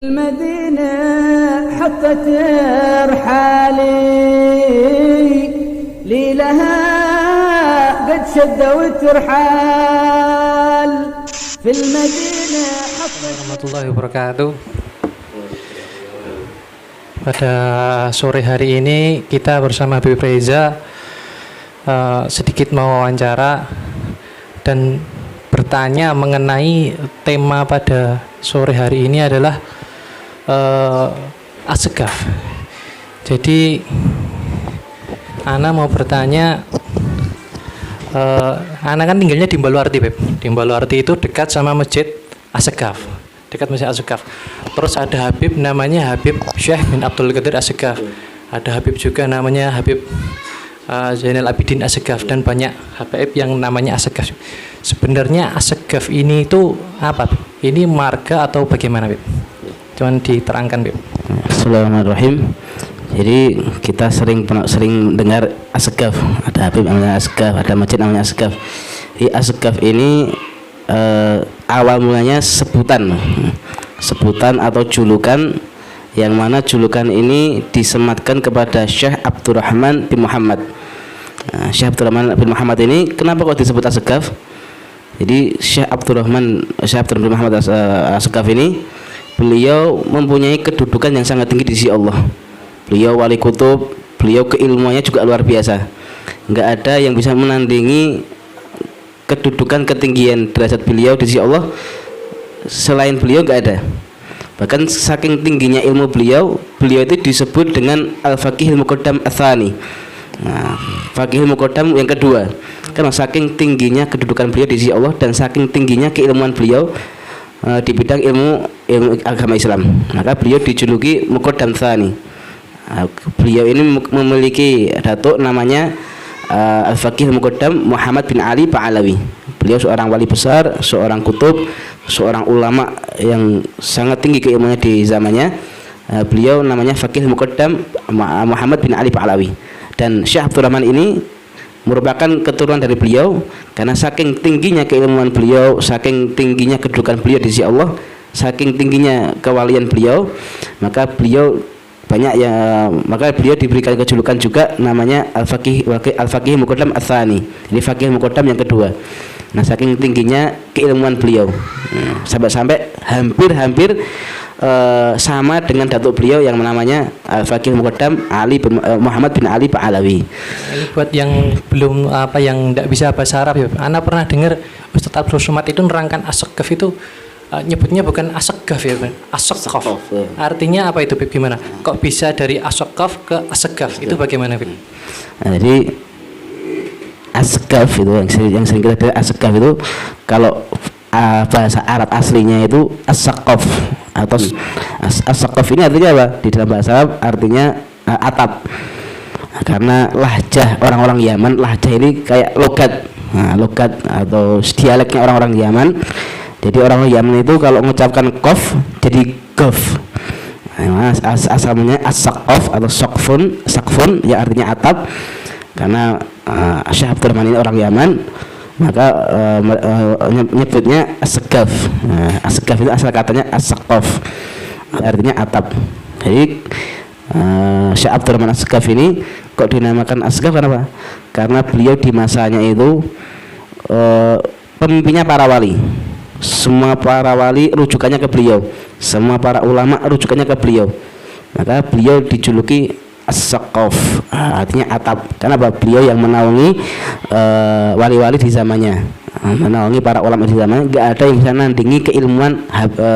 المدينة حطت رحالي ليلها قد شدوا الترحال في المدينة warahmatullahi wabarakatuh. Pada sore hari ini kita bersama Habib Reza sedikit mewawancara dan bertanya mengenai tema pada sore hari ini adalah asgaf. Jadi Ana mau bertanya, Ana kan tinggalnya di Baluarti, Beb. Di Baluarti itu dekat sama masjid Asgaf, dekat masjid Asgaf. Terus ada Habib namanya Habib Syekh bin Abdul Qadir Asgaf. Ada Habib juga namanya Habib Zainal Abidin Asgaf, dan banyak Habib yang namanya Asgaf. Sebenarnya Asgaf ini itu apa? Ini marga atau bagaimana, Beb? Cuman diterangkan, Beb. Bismillahirrahmanirrahim. Jadi kita sering dengar Asgaf, ada Habib namanya Asgaf, ada masjid namanya Asgaf. Di Asgaf ini awal mulanya sebutan atau julukan, yang mana julukan ini disematkan kepada Syekh Abdurrahman bin Muhammad. Syekh Abdurrahman bin Muhammad ini kenapa kok disebut Asgaf? Jadi Syekh Abdurrahman bin Muhammad Asgaf ini, beliau mempunyai kedudukan yang sangat tinggi di sisi Allah. Beliau wali kutub, beliau keilmuannya juga luar biasa. Enggak ada yang bisa menandingi kedudukan ketinggian derajat beliau di sisi Allah. Selain beliau enggak ada. Bahkan saking tingginya ilmu beliau itu disebut dengan Al-Faqihul Muqaddam Ats-Tsani. Nah, Faqihul Muqaddam yang kedua. Karena saking tingginya kedudukan beliau di sisi Allah dan saking tingginya keilmuan beliau di bidang ilmu agama Islam, maka beliau dijuluki Muqaddam Tsani. Beliau ini memiliki datuk namanya Al-Faqih Muqaddam Muhammad bin Ali Pa'alawi. Beliau seorang wali besar, seorang kutub, seorang ulama yang sangat tinggi keilmuannya di zamannya. Beliau namanya Faqih Muqaddam Muhammad bin Ali Pa'alawi. Dan Syekh Abdurrahman ini merupakan keturunan dari beliau, karena saking tingginya keilmuan beliau, saking tingginya kedudukan beliau di sisi Allah, saking tingginya kewalian beliau, maka beliau diberikan kejulukan juga namanya Al-Faqih Muqaddam Ats-Tsani. Ini Faqih Muqaddam yang kedua. Nah, saking tingginya keilmuan beliau, sampai hampir sama dengan datuk beliau yang namanya Al-Faqih Muqaddam Muhammad bin Ali Pa'alawi. Ini buat yang belum yang tidak bisa bahasa Arab, ya. Ana pernah dengar Ustaz Abdul Somad itu nerangkan Asgaf itu nyebutnya bukan Asgaf, ya, Asgaf. Artinya apa itu, Bib? Gimana? Kok bisa dari Asgaf ke Asgaf? Itu bagaimana, Bib? Nah, jadi Asgaf itu yang sering kita dengar, Asgaf itu kalau bahasa Arab aslinya itu as-saqaf atau as-saqaf ini artinya apa? Di dalam bahasa Arab artinya atap. Karena lahjah orang-orang Yaman, lahjah ini kayak logat. Nah, logat atau dialeknya orang-orang Yaman. Jadi orang Yaman itu kalau mengucapkan qaf jadi qaf. Nah, asalnya as-saqaf atau saqfun ya artinya atap. Karena Syekh Abdurrahman ini orang Yaman, maka menyebutnya Asgaf. Asgaf itu asal katanya as-saqaf, artinya atap. Jadi Syekh Abdurrahman Asgaf ini kok dinamakan Asgaf kenapa? Karena beliau di masanya itu pemimpinnya para wali. Semua para wali rujukannya ke beliau, semua para ulama rujukannya ke beliau. Maka beliau dijuluki As-Saqaf, artinya atap. Kenapa? Beliau yang menaungi wali-wali di zamannya, menaungi para ulama di zamannya. Gak ada yang bisa nandingi keilmuan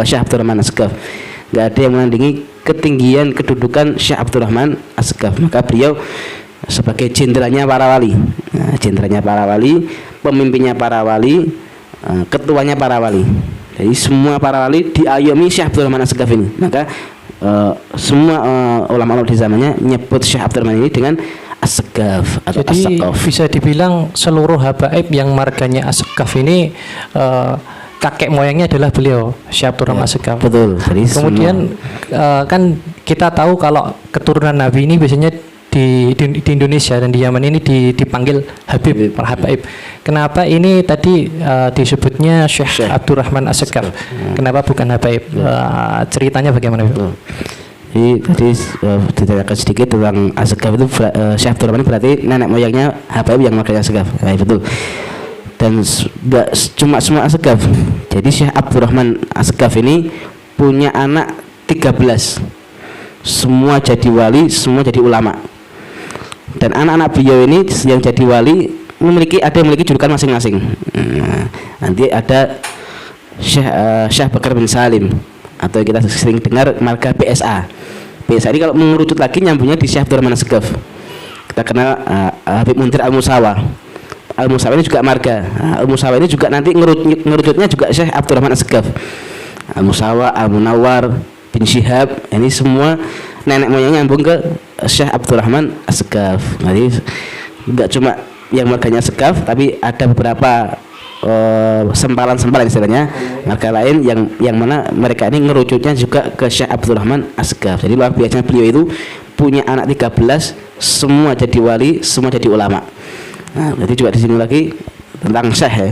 Syekh Abdurrahman Asgaf. Gak ada yang menandingi ketinggian kedudukan Syekh Abdurrahman Asgaf. Maka beliau sebagai jenderalnya para wali, jenderalnya para wali, pemimpinnya para wali, ketuanya para wali. Jadi semua para wali diayomi Syekh Abdurrahman Asgaf ini. Maka semua ulama-ulama di zamannya nyebut Syekh Abdurrahman ini dengan Asgaf atau Jadi As-Saqaf. bisa dibilang seluruh habaib yang marganya Asgaf ini kakek moyangnya adalah beliau, Syekh Abdurrahman Asgaf. Betul. Jadi kemudian kan kita tahu kalau keturunan Nabi ini biasanya di Indonesia dan di Yaman ini dipanggil Habib, Pak Habaib. Kenapa ini tadi disebutnya Syekh Abdurrahman As-Sekaf? Kenapa bukan Habaib? Ceritanya bagaimana? Jadi tadi ditanyakan sedikit tentang As-Sekaf itu Syekh Abdurrahman berarti nenek moyangnya Habaib yang makanya As-Sekaf. Nah, betul. Dan tidak cuma semua As-Sekaf. Jadi Syekh Abdurrahman As-Sekaf ini punya anak 13. Semua jadi wali, semua jadi ulama. Dan anak-anak beliau ini yang jadi wali ada yang memiliki julukan masing-masing. Nanti ada Syekh Bakar bin Salim, atau kita sering dengar marga PSA. PSA ini kalau mengerucut lagi nyambungnya di Syekh Abdurrahman As-Sekaf. Kita kenal Habib Muntir Al-Musawa. Al-Musawa ini juga marga. Al-Musawa ini juga nanti ngerucutnya juga Syekh Abdurrahman As-Sekaf. Al-Musawa, Al-Munawwar, bin Syihab, ini semua nenek moyangnya nyambung ke Syekh Abdurrahman As-Sekaf. Jadi tidak cuma yang marganya As-Sekaf, tapi ada beberapa sempalan-sempalan istilahnya marga lain yang mana mereka ini ngerucutnya juga ke Syekh Abdurrahman As-Sekaf. Jadi luar biasa beliau itu punya anak 13, semua jadi wali, semua jadi ulama. Nah, jadi juga di sini lagi tentang Syekh ya.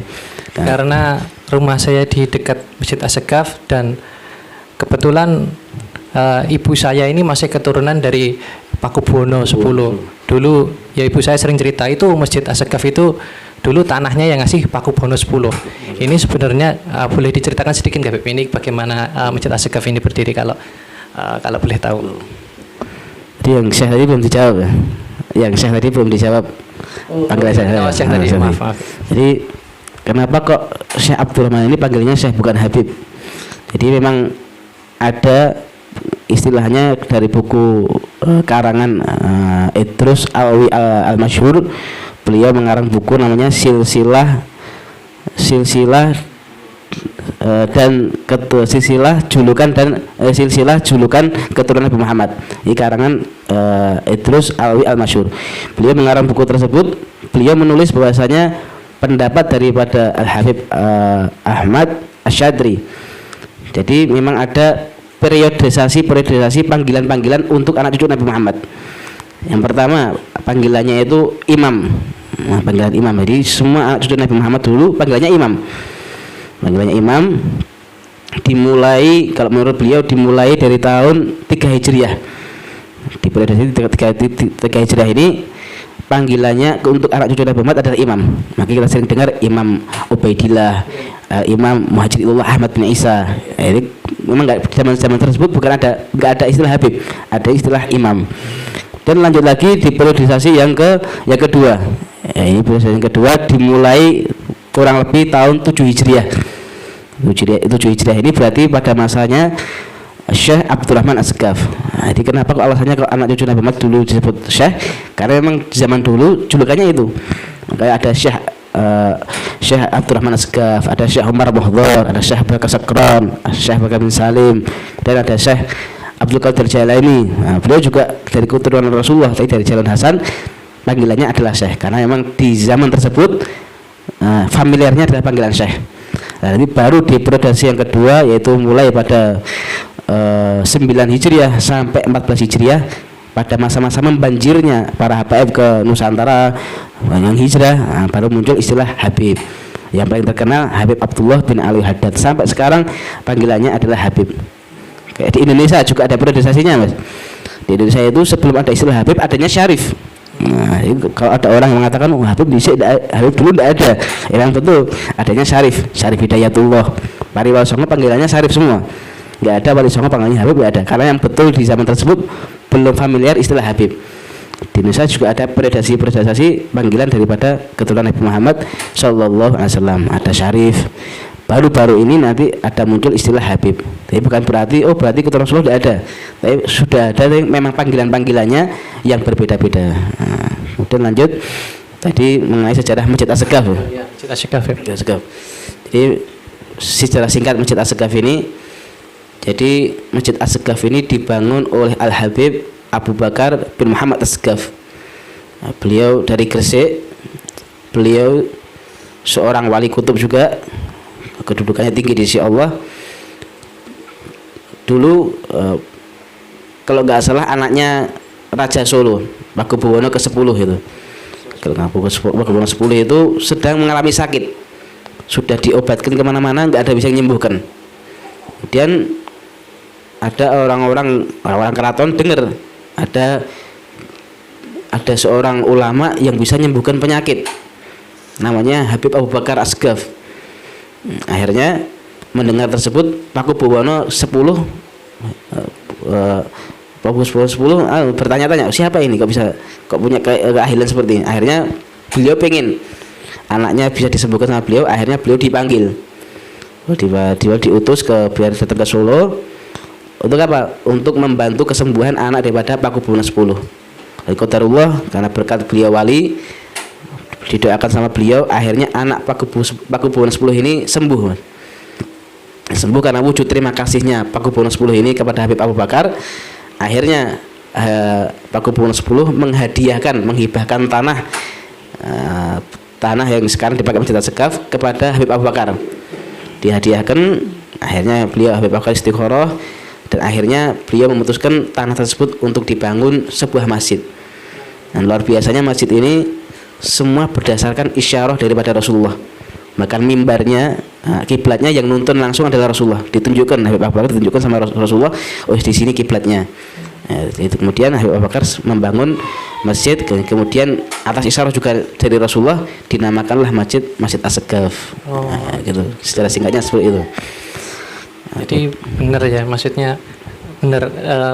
Karena rumah saya di dekat Masjid As-Sekaf dan kebetulan ibu saya ini masih keturunan dari Pakubuwono 10. Dulu ya ibu saya sering cerita itu Masjid As-Sekaf itu dulu tanahnya yang ngasih Pakubuwono 10. Ini sebenarnya boleh diceritakan sedikit nggak, ini bagaimana Masjid As-Sekaf ini berdiri kalau boleh tahu. Jadi yang Syekh tadi belum dijawab ya. Yang Syekh tadi belum dijawab. Panggilan Syekh tadi. Maaf. Jadi kenapa kok Syekh Abdurrahman ini panggilnya Syekh bukan Habib? Jadi memang ada istilahnya dari buku karangan Idrus Alawi Al-Masyhur. Beliau mengarang buku namanya silsilah julukan keturunan Nabi Muhammad. Ini karangan Idrus Alawi Al-Masyhur. Beliau mengarang buku tersebut. Beliau menulis bahwasanya pendapat daripada Al-Habib Ahmad Asyadri. Jadi memang ada periodisasi panggilan-panggilan untuk anak cucu Nabi Muhammad. Yang pertama panggilannya itu imam. Nah, panggilan imam. Jadi semua anak cucu Nabi Muhammad dulu panggilannya imam. Panggilannya imam dimulai, kalau menurut beliau dimulai dari tahun 3 Hijriah. Di periode 3 Hijriah ini panggilannya untuk anak cucu Nabi Muhammad adalah imam. Maka kita sering dengar Imam Ubaidillah, Imam Muhajirillah Ahmad bin Isa. Jadi memang zaman tersebut nggak ada istilah Habib, ada istilah imam. Dan lanjut lagi di periodisasi yang kedua. Ini periodisasi yang kedua dimulai kurang lebih tahun 7 Hijriah. 7 Hijriah ini berarti pada masanya Syekh Abdurrahman As-Sekaf. Nah, jadi kenapa kok alasannya kalau anak cucu Nabi Muhammad dulu disebut Syekh? Karena memang zaman dulu julukannya itu. Kayak ada Syekh Abdurrahman As-Sekaf, ada Syekh Umar Muhdhar, ada Syekh Bakar Sakran, Syekh Bakar bin Salim, dan ada Syekh Abdul Qadir Jailani. Nah, beliau juga dari keturunan Rasulullah, tapi dari Jalan Hasan, panggilannya adalah Syekh karena memang di zaman tersebut familiarnya adalah panggilan Syekh. Nah, ini baru di periodisasi yang kedua, yaitu mulai pada 9 Hijriah sampai 14 Hijriah, pada masa-masa membanjirnya para habaib ke Nusantara yang hijrah, baru muncul istilah Habib. Yang paling terkenal Habib Abdullah bin Ali Haddad, sampai sekarang panggilannya adalah Habib. Kayak di Indonesia juga ada periodisasinya, Mas. Di Indonesia itu sebelum ada istilah Habib adanya Syarif. Nah, kalau ada orang yang mengatakan Habib dulu tidak ada, memang betul adanya Syarif Hidayatullah. Wali Songo panggilannya Syarif semua. Nggak ada Wali Songo panggilannya Habib, nggak ada. Karena yang betul di zaman tersebut belum familiar istilah Habib. Di Indonesia juga ada periodisasi panggilan daripada keturunan Nabi Muhammad Sallallahu Alaihi Wasallam. Ada Syarif. Baru-baru ini nanti ada muncul istilah Habib. Tapi bukan berarti berarti keturunan Rasulullah tidak ada. Tapi sudah ada, tapi memang panggilan-panggilannya yang berbeda-beda. Nah, kemudian lanjut tadi mengenai sejarah Masjid As-Sekaf. Ya, Masjid As-Sekaf. Jadi secara singkat Masjid As-Sekaf ini, jadi Masjid As-Sekaf ini dibangun oleh Al-Habib Abu Bakar bin Muhammad As-Sekaf. Nah, beliau dari Gresik. Beliau seorang wali kutub juga. Kedudukannya tinggi di sisi Allah. Dulu kalau nggak salah anaknya Raja Solo, Pakubuwono ke-10 itu. Pakubuwono 10 itu sedang mengalami sakit, sudah diobatkan kemana-mana nggak ada bisa menyembuhkan. Kemudian ada orang keraton dengar ada seorang ulama yang bisa menyembuhkan penyakit, namanya Habib Abu Bakar Asgaf. Akhirnya mendengar tersebut Pakubuwono 10 bertanya-tanya, siapa ini kok punya keahlian seperti ini. Akhirnya beliau pengen anaknya bisa disembuhkan sama beliau. Akhirnya beliau dipanggil, diutus biar datang ke Solo. Untuk apa? Untuk membantu kesembuhan anak daripada Pakubuwono 10. Qadarullah, karena berkat beliau wali, didoakan sama beliau, akhirnya anak Pakubuwono 10 ini sembuh karena wujud terima kasihnya Pakubuwono 10 ini kepada Habib Abu Bakar. Akhirnya Pakubuwono 10 menghibahkan tanah yang sekarang dipakai Masjid Asy-Syaqqaf kepada Habib Abu Bakar, dihadiahkan. Akhirnya beliau Habib Bakar istikharah, dan akhirnya beliau memutuskan tanah tersebut untuk dibangun sebuah masjid. Dan luar biasanya masjid ini semua berdasarkan isyarah daripada Rasulullah. Bahkan mimbarnya, kiblatnya yang nuntun langsung adalah Rasulullah. Ditunjukkan Habib Abu Bakar, ditunjukkan sama Rasulullah, oh di sini kiblatnya. Itu kemudian Habib Abu Bakar membangun masjid, kemudian atas isyarah juga dari Rasulullah dinamakanlah Masjid Asy-Syaqqaf. Gitu. Secara singkatnya seperti itu. Jadi benar ya, maksudnya benar,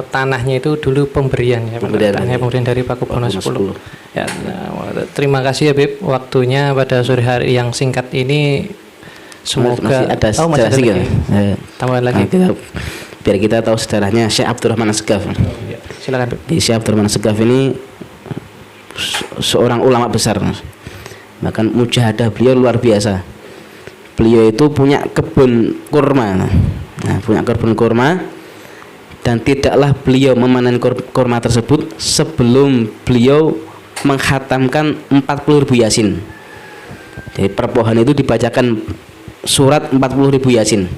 tanahnya itu dulu pemberian ya, pemberian dari Pakubuwono 10. Ya, terima kasih ya Bib, waktunya pada sore hari yang singkat ini. Semoga masih ada lagi. Tambahan lagi. Biar kita tahu sejarahnya Syekh Abdurrahman Asy-Syaqqaf. Ya, silakan Bib. Syekh Abdurrahman Asy-Syaqqaf ini seorang ulama besar, bahkan mujahadah beliau luar biasa. Beliau itu punya kebun kurma. Punya kebun kurma, dan tidaklah beliau memanen kurma tersebut sebelum beliau menghatamkan 40.000 Yasin. Jadi per pohon itu dibacakan surat 40.000 Yasin.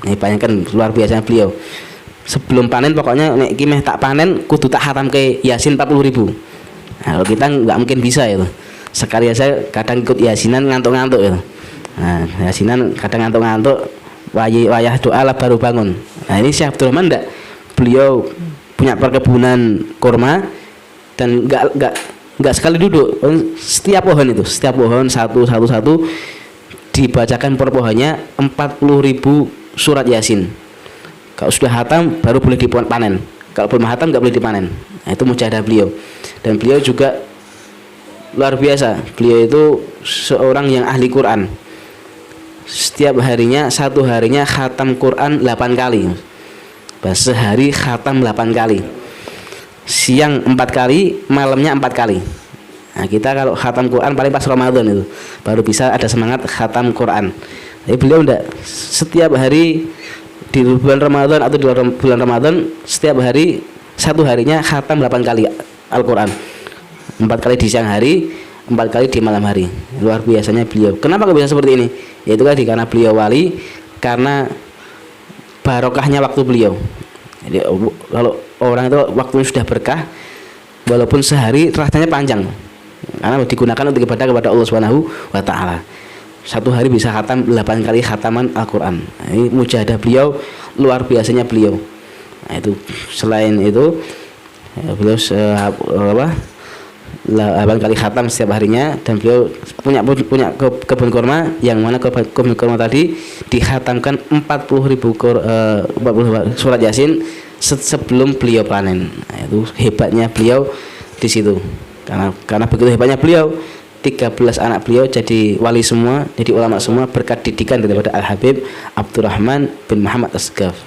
Bayangkan luar biasa beliau. Sebelum panen pokoknya nek iki meh tak panen kudu tak hatam ke Yasin 40.000. Kalau kita nggak mungkin bisa itu. Sekali aja kadang ikut Yasinan ngantuk-ngantuk itu. Yasinan kadang ngantuk-ngantuk, wayah doa lah baru bangun. Ini Syekh Abdurrahman enggak, beliau punya perkebunan kurma, dan enggak sekali duduk, setiap pohon satu dibacakan per pohonnya 40.000 surat Yasin. Kalau sudah hatam baru boleh dipanen, kalau belum hatam enggak boleh dipanen. Itu mujahadah beliau. Dan beliau juga luar biasa, beliau itu seorang yang ahli Quran. Setiap harinya, satu harinya khatam Quran 8 kali. Sehari khatam 8 kali. Siang 4 kali, malamnya 4 kali. Kita kalau khatam Quran paling pas Ramadan itu baru bisa ada semangat khatam Quran. Tapi beliau enggak, setiap hari di bulan Ramadan atau di luar bulan Ramadan, setiap hari satu harinya khatam 8 kali Al-Quran. 4 kali di siang hari, 4 kali di malam hari. Luar biasanya beliau. Kenapa kok bisa seperti ini? Yaitu tadi karena beliau wali, karena barokahnya waktu beliau. Jadi kalau orang itu waktunya sudah berkah, walaupun sehari rasanya panjang, karena digunakan untuk ibadah kepada Allah Subhanahu wa taala. Satu hari bisa khatam 8 kali khataman Al-Quran. Ini mujahadah beliau, luar biasanya beliau. Itu selain itu beliau 8 kali khatam setiap harinya, dan beliau punya kebun kurma, yang mana kebun kurma tadi dikhatamkan 40.000 surat Yasin sebelum beliau panen. Itu hebatnya beliau di situ. Karena begitu hebatnya beliau, 13 anak beliau jadi wali semua, jadi ulama semua berkat didikan daripada Al-Habib Abdurrahman bin Muhammad Asy-Syaqqaf.